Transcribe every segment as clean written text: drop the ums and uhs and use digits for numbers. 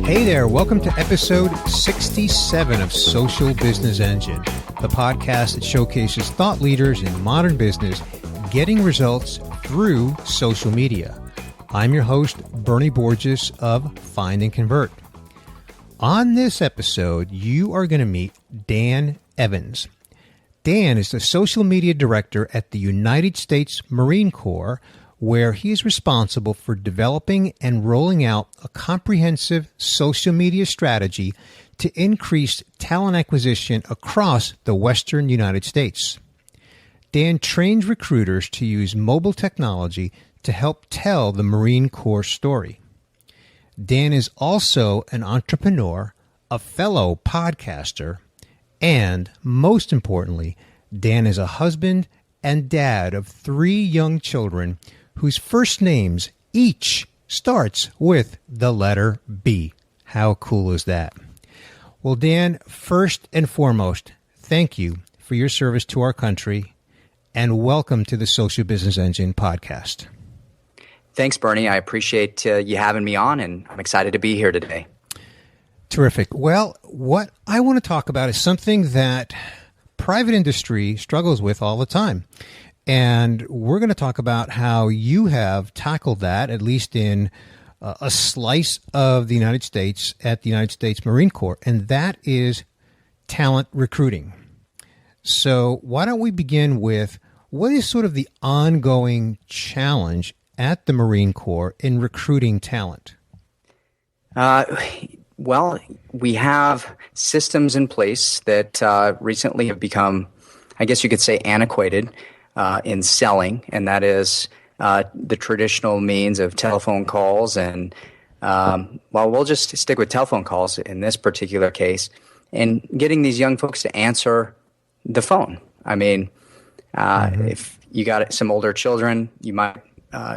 Hey there, welcome to episode 67 of Social Business Engine, the podcast that showcases thought leaders in modern business getting results through social media. I'm your host, Bernie Borges of Find and Convert. On this episode, you are going to meet Dan Evans. Dan is the social media director at the United States Marine Corps, where he is responsible for developing and rolling out a comprehensive social media strategy to increase talent acquisition across the Western United States. Dan trains recruiters to use mobile technology to help tell the Marine Corps story. Dan is also an entrepreneur, a fellow podcaster, and most importantly, Dan is a husband and dad of 3 young children whose first names each starts with the letter B. How cool is that? Well, Dan, first and foremost, thank you for your service to our country and welcome to the Social Business Engine podcast. Thanks, Bernie. I appreciate you having me on, and I'm excited to be here today. Terrific. Well, what I want to talk about is something that private industry struggles with all the time. And we're going to talk about how you have tackled that, at least in a slice of the United States at the United States Marine Corps, and that is talent recruiting. So why don't we begin with what is sort of the ongoing challenge at the Marine Corps in recruiting talent? Well, we have systems in place that recently have become, I guess you could say, antiquated in selling, and that is the traditional means of telephone calls. And we'll just stick with telephone calls in this particular case, and getting these young folks to answer the phone. I mean, if you got some older children, you might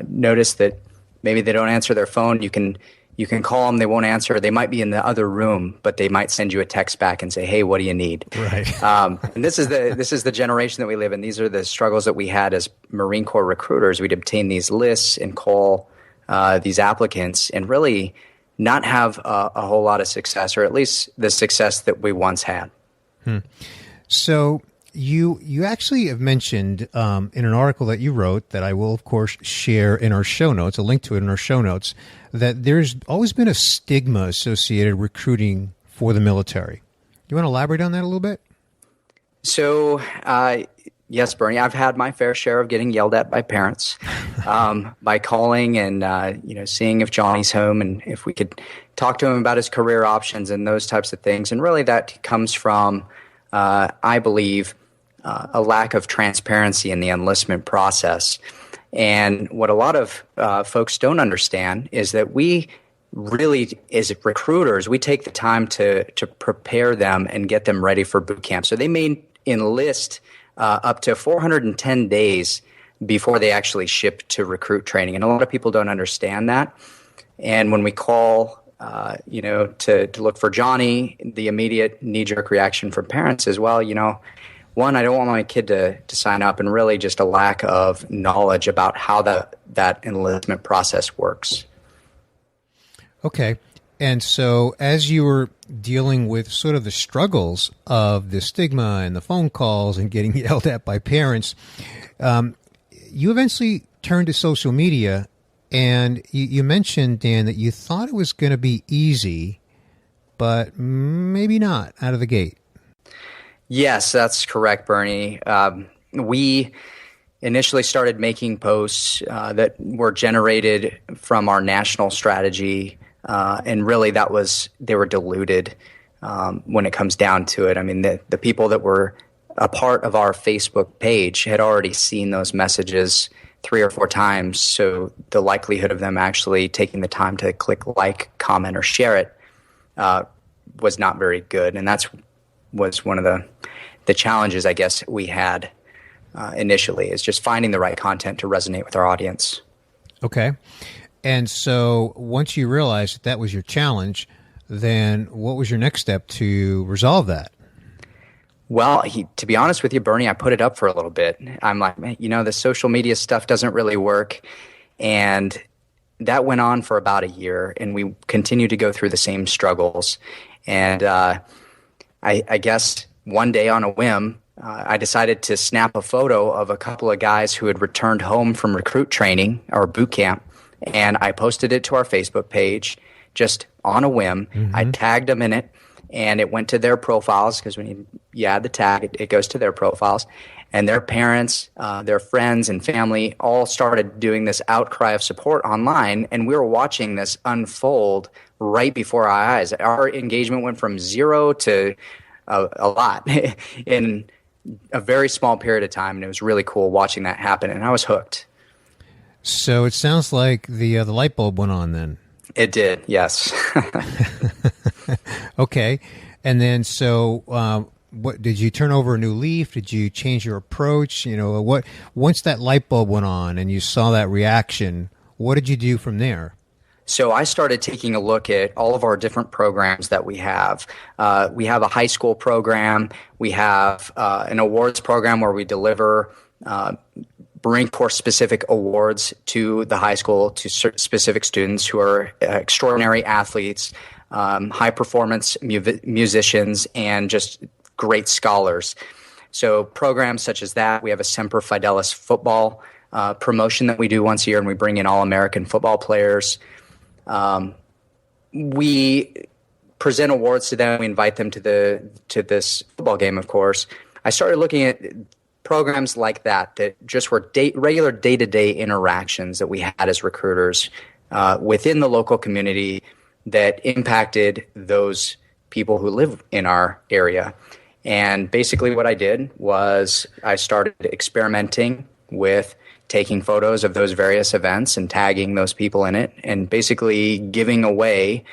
notice that maybe they don't answer their phone. You can call them, they won't answer. They might be in the other room, but they might send you a text back and say, "Hey, what do you need?" Right. And this is the generation that we live in. These are the struggles that we had as Marine Corps recruiters. We'd obtain these lists and call these applicants and really not have a whole lot of success, or at least the success that we once had. So you actually have mentioned in an article that you wrote that I will, of course, share in our show notes, a link to it in our show notes, that there's always been a stigma associated with recruiting for the military. You want to elaborate on that a little bit? So, yes, Bernie, I've had my fair share of getting yelled at by parents by calling and seeing if Johnny's home and if we could talk to him about his career options and those types of things. And really that comes from, I believe, a lack of transparency in the enlistment process. And what a lot of folks don't understand is that we really, as recruiters, we take the time to prepare them and get them ready for boot camp. So they may enlist up to 410 days before they actually ship to recruit training. And a lot of people don't understand that. And when we call to look for Johnny, the immediate knee-jerk reaction from parents is, well, one, I don't want my kid to sign up, and really just a lack of knowledge about how that enlistment process works. Okay. And so as you were dealing with sort of the struggles of the stigma and the phone calls and getting yelled at by parents, you eventually turned to social media. And you mentioned, Dan, that you thought it was going to be easy, but maybe not out of the gate. Yes, that's correct, Bernie. We initially started making posts that were generated from our national strategy, and really they were diluted when it comes down to it. I mean, the people that were a part of our Facebook page had already seen those messages 3 or 4 times, so the likelihood of them actually taking the time to click like, comment, or share it was not very good. And was one of the challenges, I guess, we had initially, is just finding the right content to resonate with our audience. Okay. And so once you realized that was your challenge, then what was your next step to resolve that? Well, to be honest with you, Bernie, I put it up for a little bit. I'm like, man, the social media stuff doesn't really work. And that went on for about a year, and we continued to go through the same struggles. And I guess one day on a whim, I decided to snap a photo of a couple of guys who had returned home from recruit training or boot camp, and I posted it to our Facebook page just on a whim. Mm-hmm. I tagged them in it, and it went to their profiles, because when you add the tag, it goes to their profiles. And their parents, their friends and family all started doing this outcry of support online, and we were watching this unfold right before our eyes. Our engagement went from 0 to a lot in a very small period of time, and it was really cool watching that happen, and I was hooked. So it sounds like the light bulb went on then. It did, yes. Okay. And then what did you turn over a new leaf? Did you change your approach? Once that light bulb went on and you saw that reaction, what did you do from there? So I started taking a look at all of our different programs that we have. We have a high school program. We have an awards program where we deliver Marine Corps specific awards to the high school, to specific students who are extraordinary athletes, high performance musicians, and just great scholars. So programs such as that. We have a Semper Fidelis football promotion that we do once a year, and we bring in All-American football players. We present awards to them. We invite them to this football game, of course. I started looking at programs like that just were regular day-to-day interactions that we had as recruiters within the local community that impacted those people who live in our area. And basically what I did was I started experimenting with taking photos of those various events and tagging those people in it, and basically giving away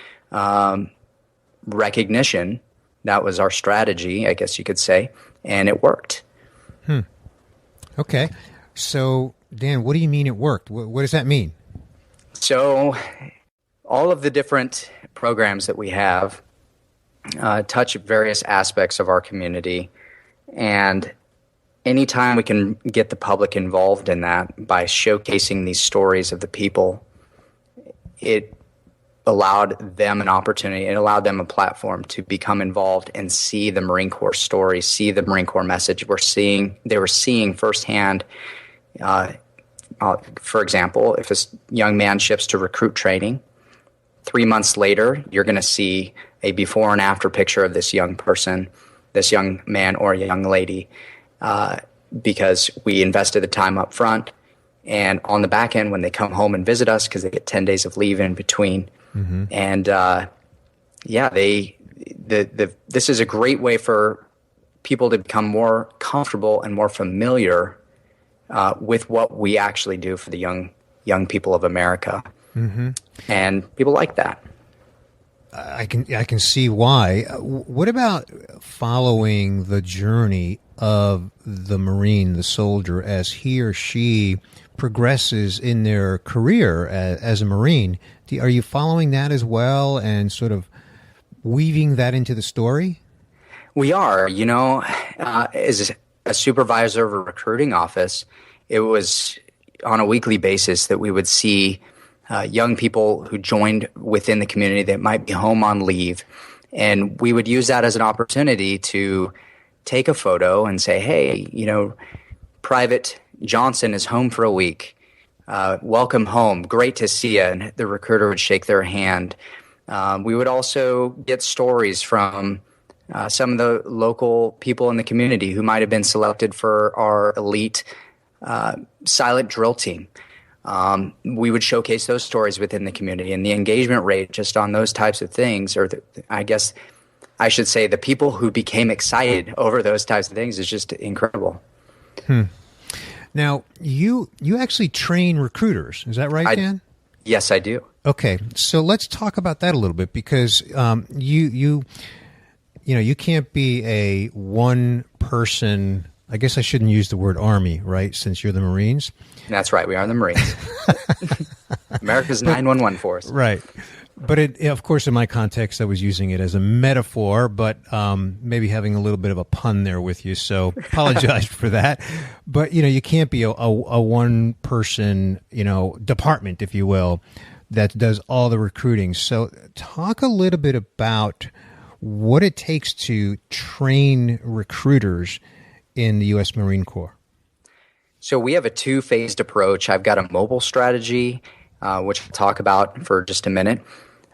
recognition. That was our strategy, I guess you could say, and it worked. Okay. So, Dan, what do you mean it worked? What does that mean? So, all of the different programs that we have touch various aspects of our community, and anytime we can get the public involved in that by showcasing these stories of the people, it allowed them an opportunity, it allowed them a platform to become involved and see the Marine Corps story, see the Marine Corps message. They were seeing firsthand, for example, if a young man ships to recruit training, 3 months later, you're going to see a before and after picture of this young person, this young man or young lady, because we invested the time up front. And on the back end, when they come home and visit us, because they get 10 days of leave in between. Mm-hmm. And this is a great way for people to become more comfortable and more familiar with what we actually do for the young people of America. Mm-hmm. And people like that. I can see why. What about following the journey of the Marine, the soldier, as he or she progresses in their career as a Marine? Are you following that as well and sort of weaving that into the story? We are. As a supervisor of a recruiting office, it was on a weekly basis that we would see young people who joined within the community that might be home on leave. And we would use that as an opportunity to take a photo and say, hey, Private Johnson is home for a week. Welcome home. Great to see you. And the recruiter would shake their hand. We would also get stories from some of the local people in the community who might have been selected for our elite silent drill team. We would showcase those stories within the community, and the engagement rate just on those types of things, or I guess I should say the people who became excited over those types of things is just incredible. Now, you actually train recruiters. Is that right, Dan? Yes, I do. Okay, so let's talk about that a little bit, because you can't be a one person. I guess I shouldn't use the word army, right? Since you're the Marines. That's right. We are the Marines. America's 911 force. Right. But of course, in my context, I was using it as a metaphor, but maybe having a little bit of a pun there with you. So apologize for that. But, you can't be a one-person, department, if you will. that does all the recruiting. So talk a little bit about what it takes to train recruiters in the U.S. Marine Corps. So we have a two-phased approach. I've got a mobile strategy, which I'll talk about for just a minute.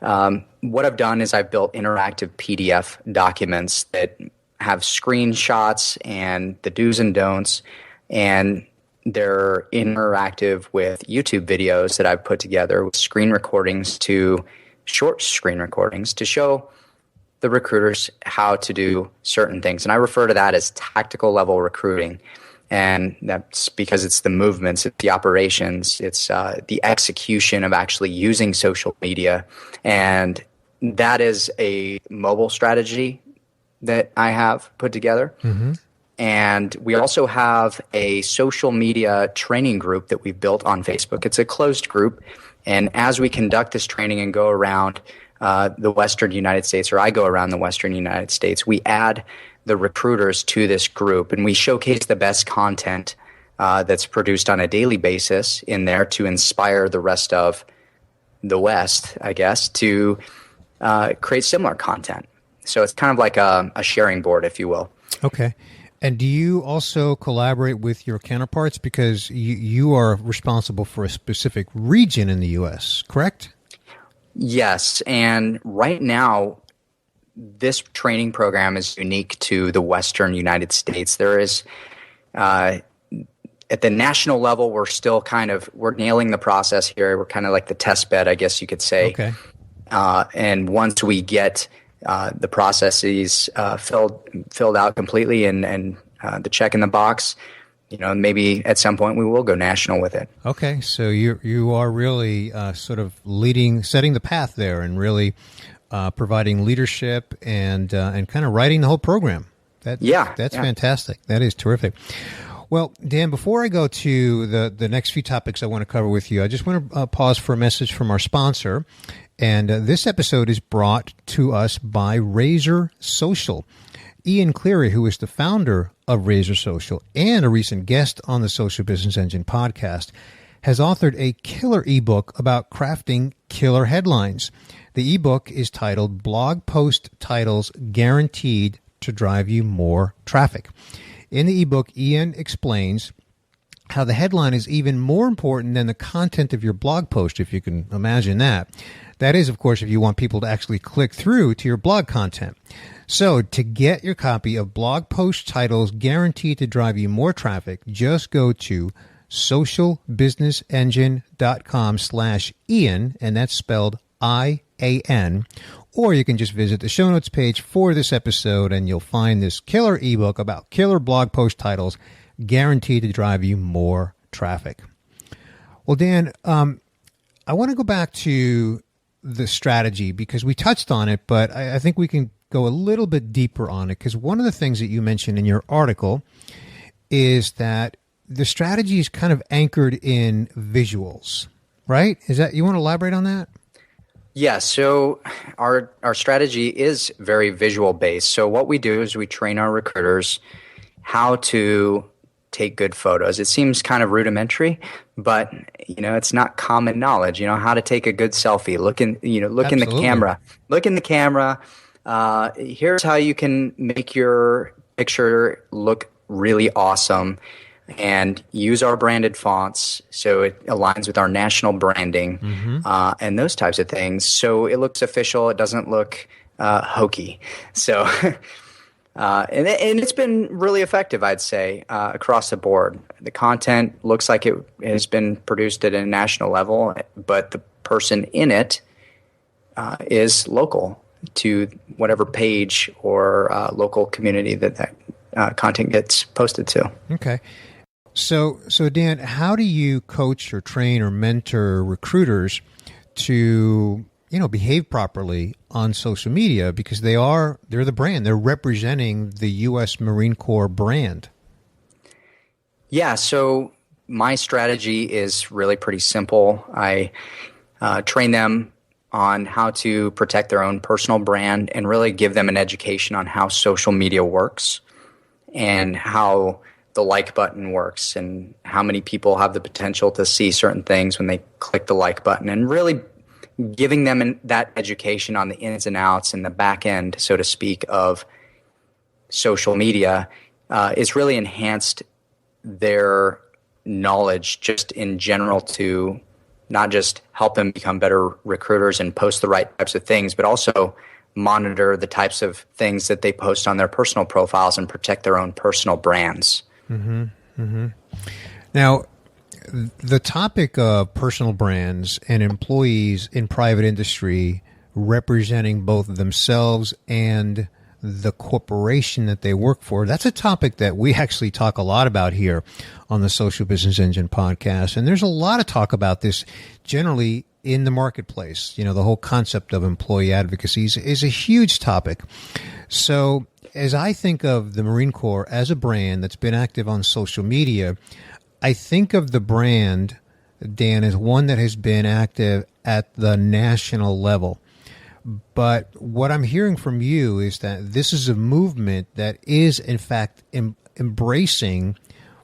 What I've done is I've built interactive PDF documents that have screenshots and the do's and don'ts, and they're interactive with YouTube videos that I've put together with short screen recordings to show the recruiters how to do certain things. And I refer to that as tactical level recruiting. And that's because it's the movements, it's the operations, it's the execution of actually using social media. And that is a mobile strategy that I have put together. Mm-hmm. And we also have a social media training group that we've built on Facebook. It's a closed group. And as we conduct this training and go around the Western United States, or I go around the Western United States, we add the recruiters to this group, and we showcase the best content that's produced on a daily basis in there to inspire the rest of the West, I guess, to create similar content. So it's kind of like a sharing board, if you will. Okay. And do you also collaborate with your counterparts, because you are responsible for a specific region in the U.S., correct? Yes. And right now, this training program is unique to the Western United States. There is, at the national level, we're nailing the process here. We're kind of like the test bed, I guess you could say. Okay. And once we get the processes filled out completely and the check in the box, maybe at some point we will go national with it. Okay, so you are really sort of setting the path there, and really providing leadership and kind of writing the whole program. That's fantastic. That is terrific. Well, Dan, before I go to the next few topics I want to cover with you, I just want to pause for a message from our sponsor. And this episode is brought to us by Razor Social. Ian Cleary, who is the founder of Razor Social and a recent guest on the Social Business Engine podcast, has authored a killer ebook about crafting killer headlines. The ebook is titled Blog Post Titles Guaranteed to Drive You More Traffic. In the ebook, Ian explains how the headline is even more important than the content of your blog post, if you can imagine that. That is, of course, if you want people to actually click through to your blog content. So to get your copy of Blog Post Titles Guaranteed to Drive You More Traffic, just go to socialbusinessengine.com/Ian, and that's spelled IAN, or you can just visit the show notes page for this episode and you'll find this killer ebook about killer blog post titles guaranteed to drive you more traffic. Well, Dan, I want to go back to the strategy because we touched on it, but I think we can go a little bit deeper on it, because one of the things that you mentioned in your article is that the strategy is kind of anchored in visuals, right? You want to elaborate on that? Yeah, so our strategy is very visual based. So what we do is we train our recruiters how to take good photos. It seems kind of rudimentary, but it's not common knowledge. How to take a good selfie. Look in the camera. Look in the camera. Here's how you can make your picture look really awesome, and use our branded fonts so it aligns with our national branding, and those types of things. So it looks official. It doesn't look hokey. So, and it's been really effective, I'd say, across the board. The content looks like it has been produced at a national level, but the person in it is local to whatever page or local community that content gets posted to. Okay. So Dan, how do you coach or train or mentor recruiters to, behave properly on social media? Because they're the brand. They're representing the U.S. Marine Corps brand. Yeah. So my strategy is really pretty simple. I train them on how to protect their own personal brand and really give them an education on how social media works and how the like button works and how many people have the potential to see certain things when they click the like button, and really giving them that education on the ins and outs and the back end, so to speak, of social media is really enhanced their knowledge just in general to not just help them become better recruiters and post the right types of things, but also monitor the types of things that they post on their personal profiles and protect their own personal brands. Mm-hmm. Mm-hmm. Now, the topic of personal brands and employees in private industry representing both themselves and the corporation that they work for, that's a topic that we actually talk a lot about here on the Social Business Engine podcast. And there's a lot of talk about this generally in the marketplace. You know, the whole concept of employee advocacy is a huge topic. So as I think of the Marine Corps as a brand that's been active on social media, I think of the brand, Dan, as one that has been active at the national level. But what I'm hearing from you is that this is a movement that is, in fact, embracing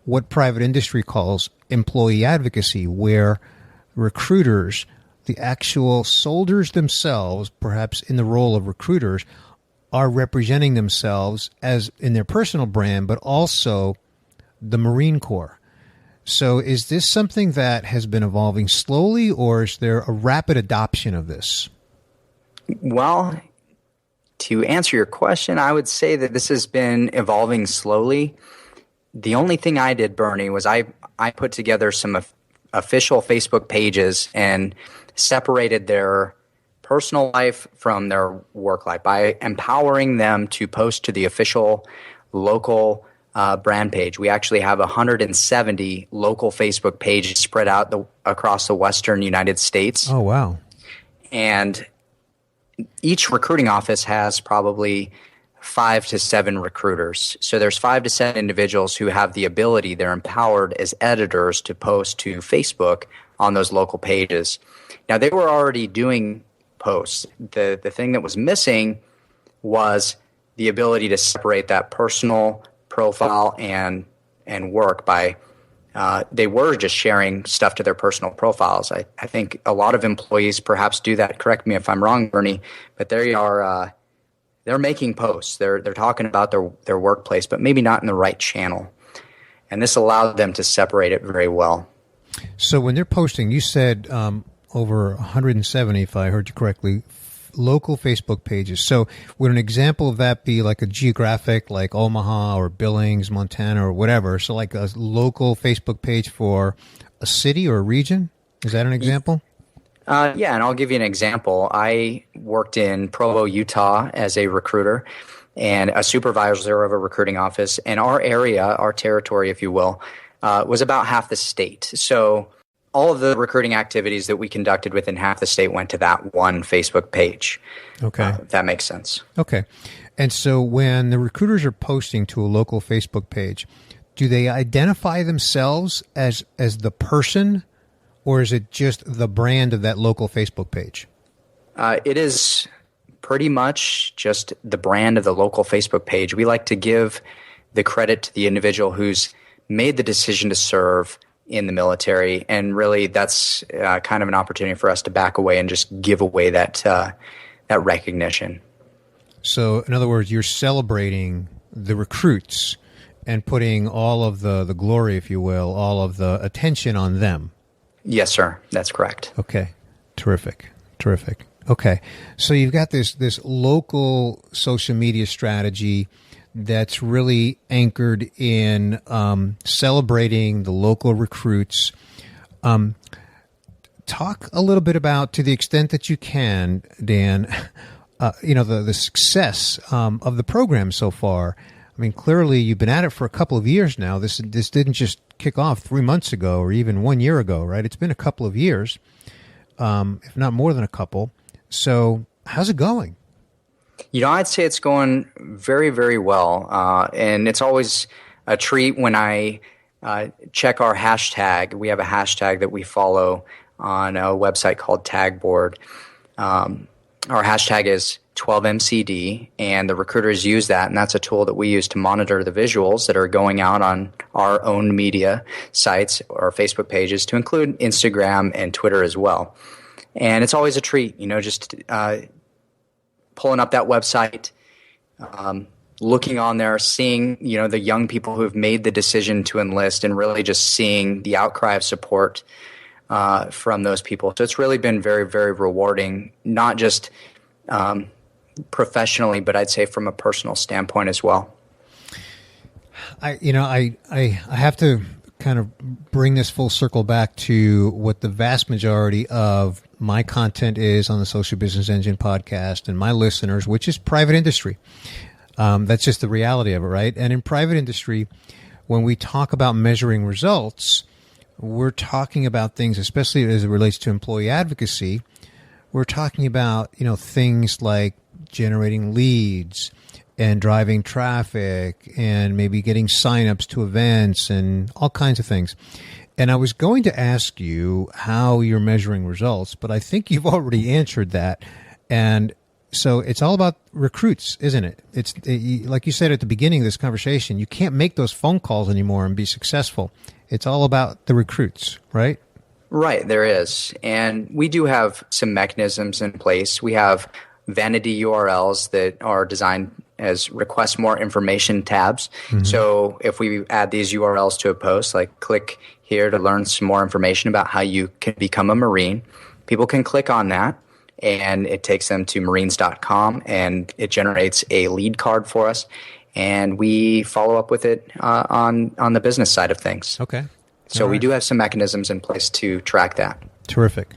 what private industry calls employee advocacy, where recruiters, the actual soldiers themselves, perhaps in the role of recruiters, are representing themselves as in their personal brand, but also the Marine Corps. So is this something that has been evolving slowly, or is there a rapid adoption of this? Well, to answer your question, I would say that this has been evolving slowly. The only thing I did, Bernie, was I put together some official Facebook pages and separated their personal life from their work life by empowering them to post to the official local brand page. We actually have 170 local Facebook pages spread out across the western United States. Oh, wow. And each recruiting office has probably 5 to 7 recruiters. So there's 5 to 7 individuals who have the ability, they're empowered as editors to post to Facebook on those local pages. Now, they were already doing posts. The thing that was missing was the ability to separate that personal profile and work by they were just sharing stuff to their personal profiles. I think a lot of employees perhaps do that. Correct me if I'm wrong, Bernie, but they're making posts. They're talking about their workplace, but maybe not in the right channel. And this allowed them to separate it very well. So when they're posting, you said over 170, if I heard you correctly, local Facebook pages. So would an example of that be like a geographic, like Omaha or Billings, Montana, or whatever? So like a local Facebook page for a city or a region? Is that an example? Yeah, and I'll give you an example. I worked in Provo, Utah as a recruiter and a supervisor of a recruiting office. And our area, our territory, if you will, was about half the state. So all of the recruiting activities that we conducted within half the state went to that one Facebook page. Okay. If that makes sense. Okay. And so when the recruiters are posting to a local Facebook page, do they identify themselves as the person, or is it just the brand of that local Facebook page? It is pretty much just the brand of the local Facebook page. We like to give the credit to the individual who's made the decision to serve in the military, and really that's kind of an opportunity for us to back away and just give away that recognition. So, in other words, you're celebrating the recruits and putting all of the glory, if you will, all of the attention on them. Yes, sir. That's correct. Okay. Terrific. Okay. So you've got this local social media strategy that's really anchored in celebrating the local recruits. Talk a little bit about, to the extent that you can, Dan, the success of the program so far. I mean, clearly you've been at it for a couple of years now. This didn't just kick off 3 months ago or even 1 year ago, right? It's been a couple of years, if not more than a couple. So how's it going? I'd say it's going very, very well. And it's always a treat when I check our hashtag. We have a hashtag that we follow on a website called Tagboard. Our hashtag is 12MCD, and the recruiters use that, and that's a tool that we use to monitor the visuals that are going out on our own media sites or Facebook pages, to include Instagram and Twitter as well. And it's always a treat, just pulling up that website, looking on there, seeing, the young people who have made the decision to enlist, and really just seeing the outcry of support from those people. So it's really been very, very rewarding, not just professionally, but I'd say from a personal standpoint as well. I have to kind of bring this full circle back to what the vast majority of my content is on the Social Business Engine podcast and my listeners, which is private industry. That's just the reality of it, right? And in private industry, when we talk about measuring results, we're talking about things, especially as it relates to employee advocacy. We're talking about, things like generating leads and driving traffic and maybe getting signups to events and all kinds of things. And I was going to ask you how you're measuring results, but I think you've already answered that. And so it's all about recruits, isn't it? Like you said at the beginning of this conversation, you can't make those phone calls anymore and be successful. It's all about the recruits, right? Right, there is. And we do have some mechanisms in place. We have vanity URLs that are designed as request more information tabs. Mm-hmm. So if we add these URLs to a post, like click here to learn some more information about how you can become a Marine, people can click on that, and it takes them to marines.com, and it generates a lead card for us, and we follow up with it on the business side of things. Okay. So we do have some mechanisms in place to track that. Terrific.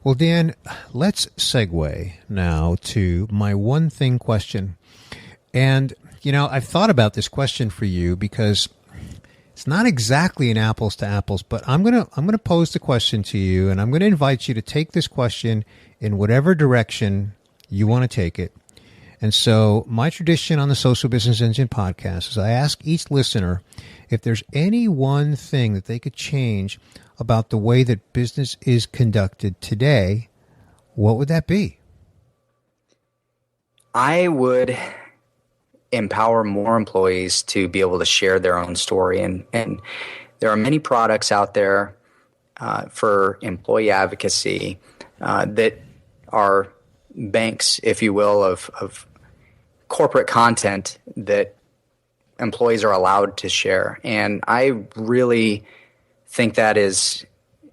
Well, Dan, let's segue now to my one thing question. And, I've thought about this question for you because it's not exactly an apples to apples, but I'm going to pose the question to you, and I'm going to invite you to take this question in whatever direction you want to take it. And so my tradition on the Social Business Engine podcast is I ask each listener if there's any one thing that they could change about the way that business is conducted today. What would that be? I would empower more employees to be able to share their own story. And there are many products out there for employee advocacy that are banks, if you will, of corporate content that employees are allowed to share. And I really think that is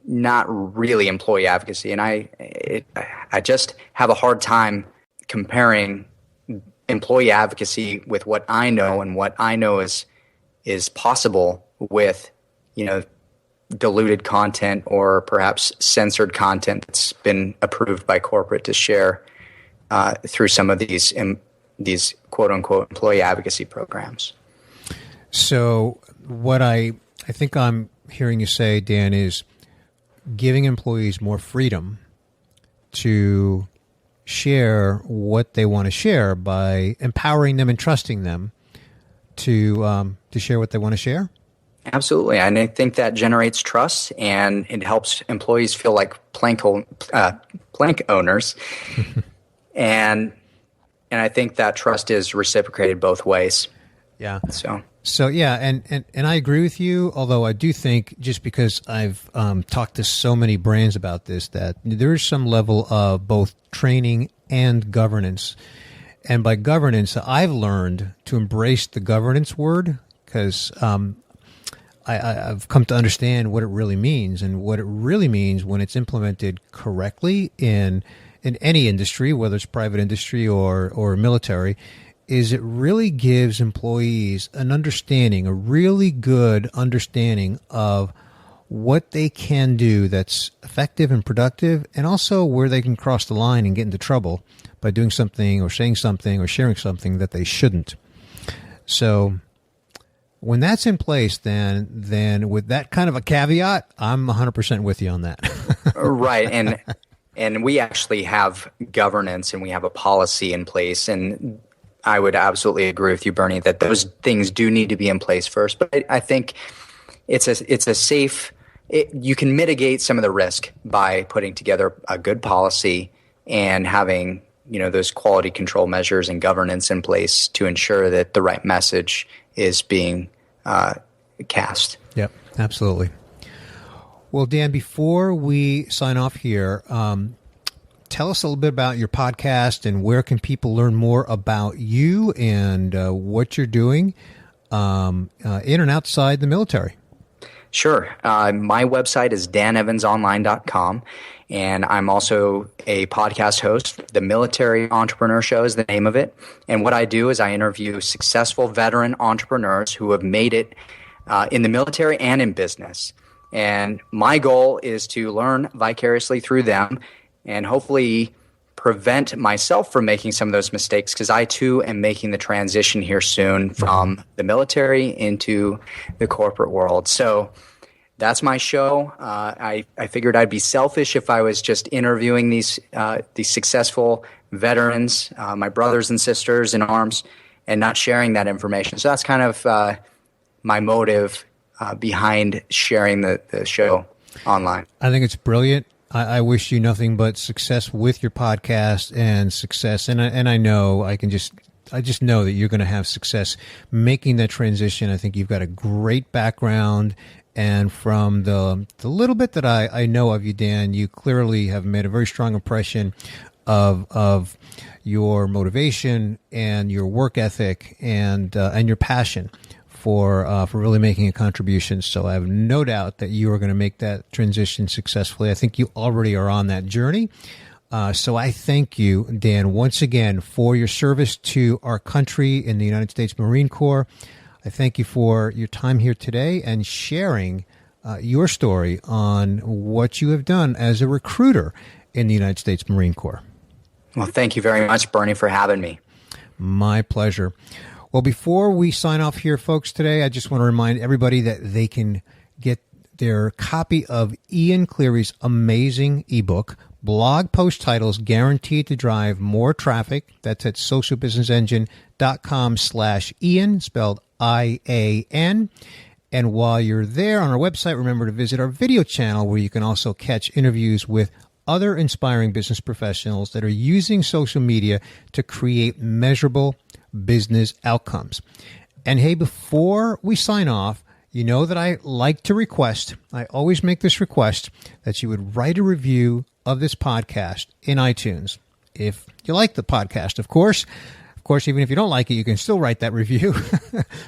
not really employee advocacy. And I just have a hard time comparing employee advocacy with what I know, and what I know is possible with, diluted content or perhaps censored content that's been approved by corporate to share through some of these quote unquote employee advocacy programs. So what I think I'm hearing you say, Dan, is giving employees more freedom to share what they want to share by empowering them and trusting them to share what they want to share? Absolutely. And I think that generates trust, and it helps employees feel like plank owners. and I think that trust is reciprocated both ways. Yeah. So yeah, and I agree with you, although I do think, just because I've talked to so many brands about this, that there is some level of both training and governance. And by governance, I've learned to embrace the governance word, because I've come to understand what it really means, and what it really means when it's implemented correctly in any industry, whether it's private industry or military, is it really gives employees an understanding, a really good understanding of what they can do that's effective and productive, and also where they can cross the line and get into trouble by doing something or saying something or sharing something that they shouldn't. So when that's in place, then with that kind of a caveat, I'm 100% with you on that. Right. And we actually have governance, and we have a policy in place, and I would absolutely agree with you, Bernie, that those things do need to be in place first. But I think it's a safe. You can mitigate some of the risk by putting together a good policy and having those quality control measures and governance in place to ensure that the right message is being cast. Yep, absolutely. Well, Dan, before we sign off here, tell us a little bit about your podcast and where can people learn more about you and what you're doing in and outside the military. Sure. My website is danevansonline.com, and I'm also a podcast host. The Military Entrepreneur Show is the name of it. And what I do is I interview successful veteran entrepreneurs who have made it in the military and in business. And my goal is to learn vicariously through them and hopefully prevent myself from making some of those mistakes, because I too am making the transition here soon from the military into the corporate world. So that's my show. I figured I'd be selfish if I was just interviewing these successful veterans, my brothers and sisters in arms, and not sharing that information. So that's kind of my motive behind sharing the show online. I think it's brilliant. I wish you nothing but success with your podcast and success. And I know I just know that you're going to have success making that transition. I think you've got a great background. And from the little bit that I know of you, Dan, you clearly have made a very strong impression of your motivation and your work ethic and your passion for really making a contribution. So I have no doubt that you are going to make that transition successfully. I think you already are on that journey. So I thank you, Dan, once again for your service to our country in the United States Marine Corps. I thank you for your time here today and sharing your story on what you have done as a recruiter in the United States Marine Corps. Well, thank you very much, Bernie, for having me. My pleasure. Well, before we sign off here, folks, today, I just want to remind everybody that they can get their copy of Ian Cleary's amazing ebook, Blog Post Titles Guaranteed to Drive More Traffic. That's at socialbusinessengine.com/Ian, spelled IAN. And while you're there on our website, remember to visit our video channel where you can also catch interviews with other inspiring business professionals that are using social media to create measurable business outcomes. And hey, before we sign off, you know that I like to request, I always make this request, that you would write a review of this podcast in iTunes. If you like the podcast, of course. Of course, even if you don't like it, you can still write that review.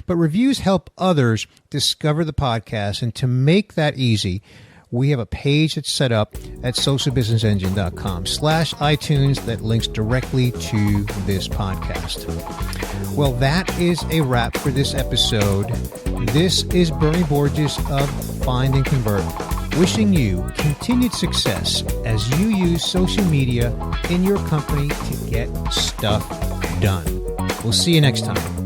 But reviews help others discover the podcast. And to make that easy, we have a page that's set up at socialbusinessengine.com/iTunes that links directly to this podcast. Well, that is a wrap for this episode. This is Bernie Borges of Find and Convert, wishing you continued success as you use social media in your company to get stuff done. We'll see you next time.